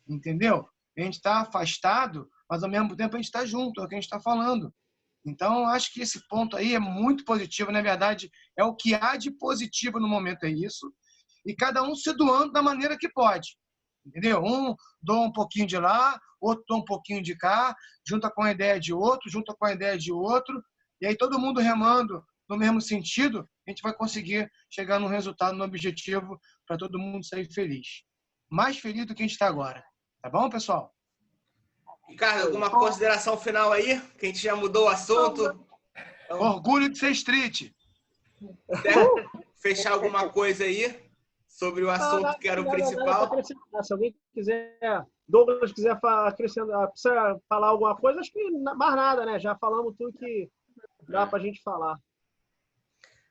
entendeu? A gente está afastado, mas ao mesmo tempo a gente está junto, é o que a gente está falando. Então, acho que esse ponto aí é muito positivo, na verdade, é o que há de positivo no momento, é isso. E cada um se doando da maneira que pode, entendeu? Um doa um pouquinho de lá, outro doa um pouquinho de cá, junta com a ideia de outro, junta com a ideia de outro, e aí todo mundo remando no mesmo sentido, a gente vai conseguir chegar num resultado, num objetivo, para todo mundo sair feliz. Mais feliz do que a gente está agora. Tá bom, pessoal? Ricardo, alguma consideração final aí? Que a gente já mudou o assunto. Então, orgulho de ser street. Quer fechar alguma coisa aí sobre o assunto que era o principal? Se alguém quiser, Douglas quiser acrescentar, precisa falar alguma coisa, acho que mais nada, né? Já falamos tudo que dá pra gente falar.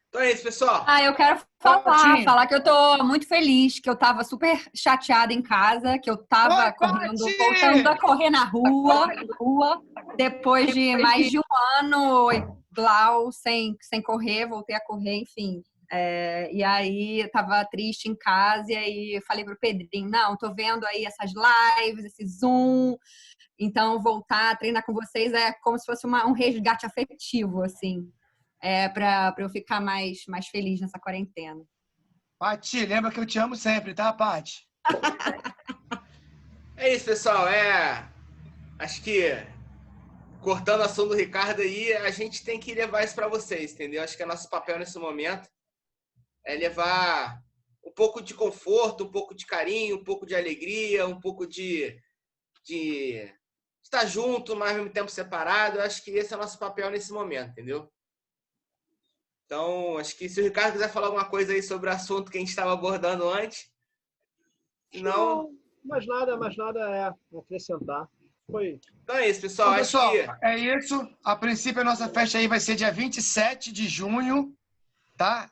Então é isso, pessoal. Eu quero falar que eu tô muito feliz, que eu tava super chateada em casa, que eu tava voltando a correr na rua, depois de mais de um ano lá sem correr, voltei a correr, enfim. E aí eu tava triste em casa, e aí eu falei pro Pedrinho, não, tô vendo aí essas lives, esse Zoom, então voltar a treinar com vocês é como se fosse um resgate afetivo, assim. Para eu ficar mais feliz nessa quarentena. Pati, lembra que eu te amo sempre, tá, Pati? É isso, pessoal. Acho que, cortando o assunto do Ricardo aí, a gente tem que levar isso para vocês, entendeu? Acho que é nosso papel nesse momento é levar um pouco de conforto, um pouco de carinho, um pouco de alegria, um pouco de estar junto, mas ao mesmo tempo separado. Acho que esse é o nosso papel nesse momento, entendeu? Então, acho que se o Ricardo quiser falar alguma coisa aí sobre o assunto que a gente estava abordando antes, não... Mais nada a acrescentar. Foi. Então é isso, pessoal. Então, pessoal, acho que... é isso. A princípio, a nossa festa aí vai ser dia 27 de junho, tá?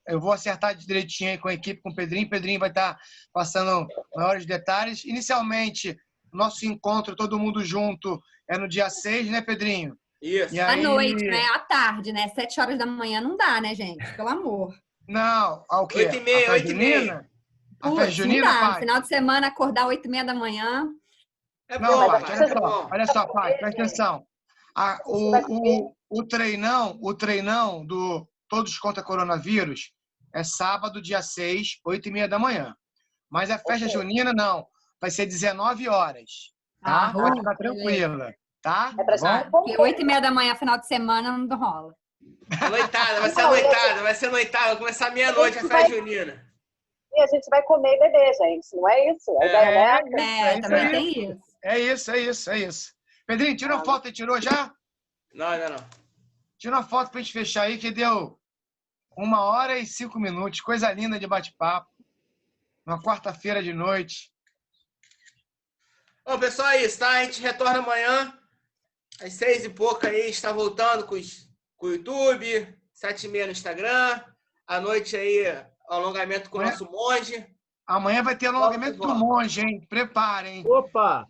Eu vou acertar direitinho aí com a equipe, com o Pedrinho. O Pedrinho vai estar passando maiores detalhes. Inicialmente, nosso encontro, todo mundo junto, é no dia 6, né, Pedrinho? Isso. À noite, né? À tarde, né? 7 horas da manhã não dá, né, gente? Pelo amor. Não, ao quê? 8h30, 8h30. A festa junina, não dá. pai? No final de semana, acordar 8h30 da manhã. É Não, bom, pai, pai. olha só, pai, presta atenção. O treinão do Todos contra Coronavírus é sábado, dia 6, 8h30 da manhã. Mas a festa junina, não. Vai ser 19 horas. Tá? Pode ficar tranquila. Tá? Porque 8h30 da manhã, final de semana, não rola. Noitada, vai ser a noitada, vai ser noitada. Vai começar meia-noite a festa junina. E a gente vai comer e beber, gente. Não é isso? Também tem isso. É isso. Pedrinho, tirou foto e tirou já? Não, ainda não. Tira uma foto pra gente fechar aí, que deu 1h e 5 minutos. Coisa linda de bate-papo. Uma quarta-feira de noite. Bom, pessoal, é isso, tá? A gente retorna amanhã, às 6 e pouco aí, está voltando com o YouTube, 7h30 no Instagram. À noite aí, alongamento com o nosso monge. Amanhã vai ter alongamento do monge, hein? Preparem. Opa,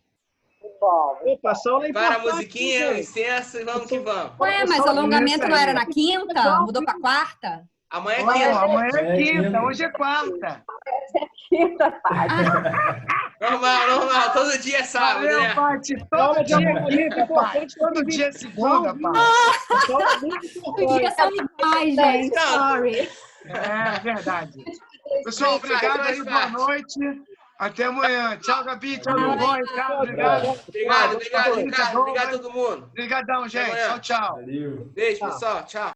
só lá para a musiquinha, licença e vamos que vamos. Ué, mas o alongamento não era na quinta? Mudou para quarta? Amanhã é quinta. Amanhã é quinta, hoje é quarta. Quinta, Paty. Normal. Todo dia é sábado, Valeu, né? Paty. Todo dia é quinta, Paty. Todo dia é segunda, Paty. Os dias são iguais, gente. Sorry. É verdade. Pessoal, obrigado aí, boa noite. Até amanhã. Tchau, Gabi. Tchau, Bom. Tchau, obrigado. Obrigado, Ricardo. Obrigado a todo mundo. Obrigadão, gente. Tchau, tchau. Valeu. Beijo, pessoal. Tchau.